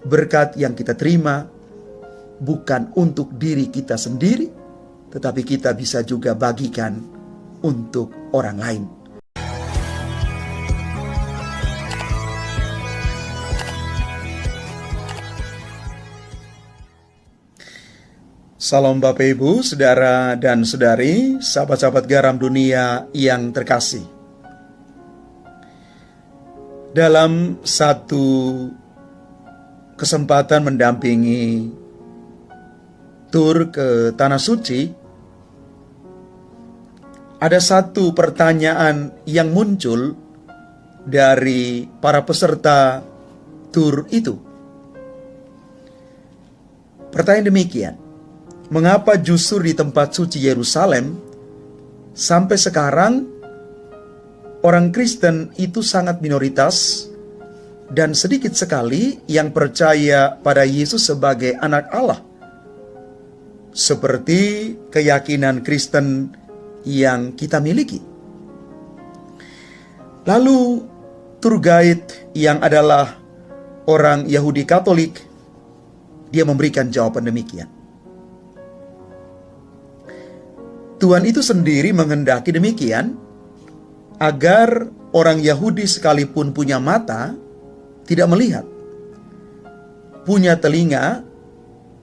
berkat yang kita terima bukan untuk diri kita sendiri, tetapi kita bisa juga bagikan untuk orang lain. Salam Bapak Ibu, saudara dan saudari, sahabat-sahabat garam dunia yang terkasih. Dalam satu kesempatan mendampingi tur ke Tanah Suci, ada satu pertanyaan yang muncul dari para peserta tur itu. Pertanyaan demikian: mengapa justru di tempat suci Yerusalem sampai sekarang orang Kristen itu sangat minoritas dan sedikit sekali yang percaya pada Yesus sebagai anak Allah, seperti keyakinan Kristen yang kita miliki? Lalu tour guide yang adalah orang Yahudi Katolik, dia memberikan jawaban demikian. Tuhan itu sendiri menghendaki demikian, agar orang Yahudi sekalipun punya mata, tidak melihat, punya telinga,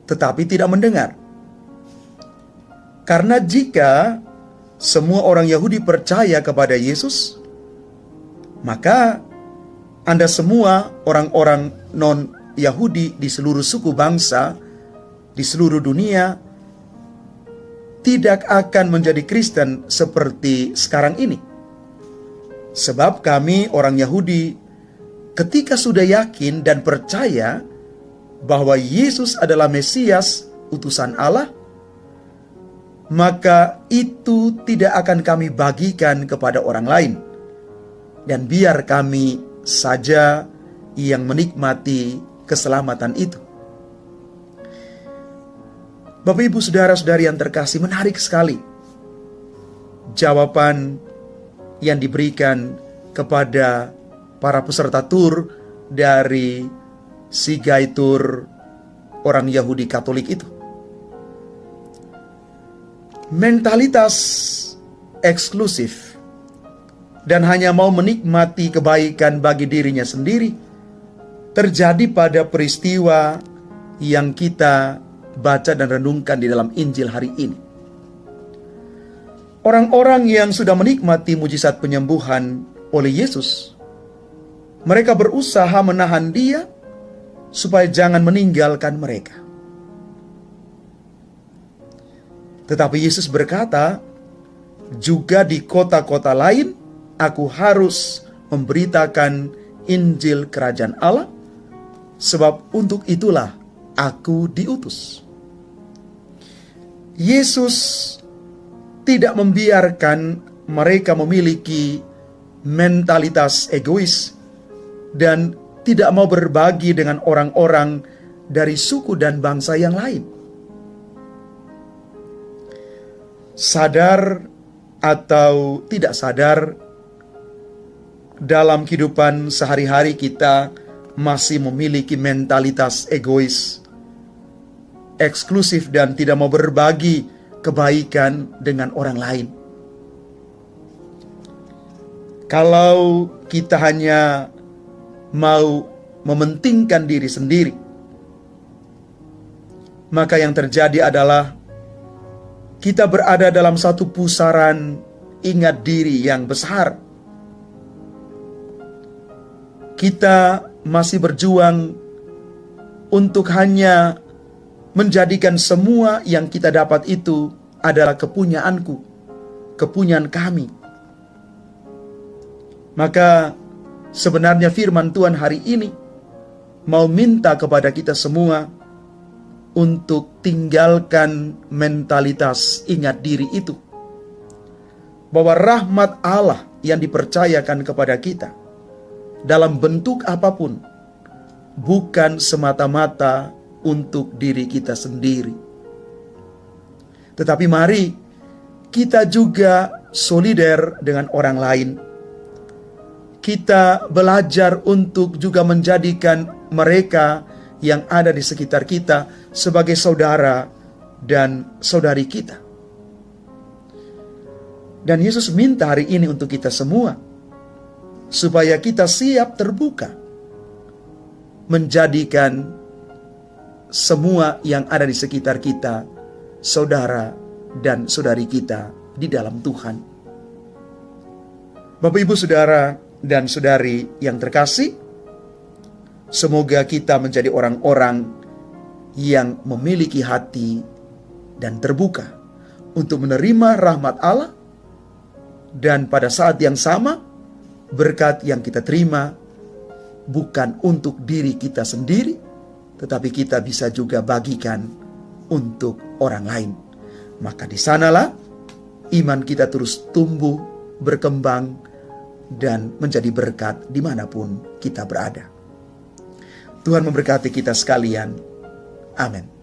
tetapi tidak mendengar. Karena jika semua orang Yahudi percaya kepada Yesus, maka Anda semua orang-orang non-Yahudi di seluruh suku bangsa, di seluruh dunia, tidak akan menjadi Kristen seperti sekarang ini. Sebab kami orang Yahudi, ketika sudah yakin dan percaya bahwa Yesus adalah Mesias, utusan Allah, maka itu tidak akan kami bagikan kepada orang lain, dan biar kami saja yang menikmati keselamatan itu. Bapak Ibu saudara-saudari yang terkasih, menarik sekali jawaban yang diberikan kepada para peserta tur dari si guide tour orang Yahudi Katolik itu. Mentalitas eksklusif dan hanya mau menikmati kebaikan bagi dirinya sendiri terjadi pada peristiwa yang kita baca dan renungkan di dalam Injil hari ini. Orang-orang yang sudah menikmati mujizat penyembuhan oleh Yesus, mereka berusaha menahan dia supaya jangan meninggalkan mereka. Tetapi Yesus berkata, juga di kota-kota lain aku harus memberitakan Injil Kerajaan Allah, sebab untuk itulah aku diutus. Yesus tidak membiarkan mereka memiliki mentalitas egois dan tidak mau berbagi dengan orang-orang dari suku dan bangsa yang lain. Sadar atau tidak sadar, dalam kehidupan sehari-hari kita masih memiliki mentalitas egois, eksklusif, dan tidak mau berbagi kebaikan dengan orang lain. Kalau kita hanya mau mementingkan diri sendiri, maka yang terjadi adalah kita berada dalam satu pusaran ingat diri yang besar. Kita masih berjuang untuk hanya menjadikan semua yang kita dapat itu adalah kepunyaanku, kepunyaan kami. Maka sebenarnya firman Tuhan hari ini mau minta kepada kita semua untuk tinggalkan mentalitas ingat diri itu, bahwa rahmat Allah yang dipercayakan kepada kita dalam bentuk apapun bukan semata-mata untuk diri kita sendiri, tetapi mari kita juga solider dengan orang lain. Kita belajar untuk juga menjadikan mereka yang ada di sekitar kita sebagai saudara dan saudari kita. Dan Yesus minta hari ini untuk kita semua, supaya kita siap terbuka, menjadikan semua yang ada di sekitar kita, saudara dan saudari kita di dalam Tuhan. Bapak, Ibu, Saudara, dan Saudari yang terkasih, semoga kita menjadi orang-orang yang memiliki hati dan terbuka untuk menerima rahmat Allah, dan pada saat yang sama, berkat yang kita terima bukan untuk diri kita sendiri, tetapi kita bisa juga bagikan untuk orang lain. Maka di sanalah iman kita terus tumbuh, berkembang, dan menjadi berkat dimanapun kita berada. Tuhan memberkati kita sekalian. Amin.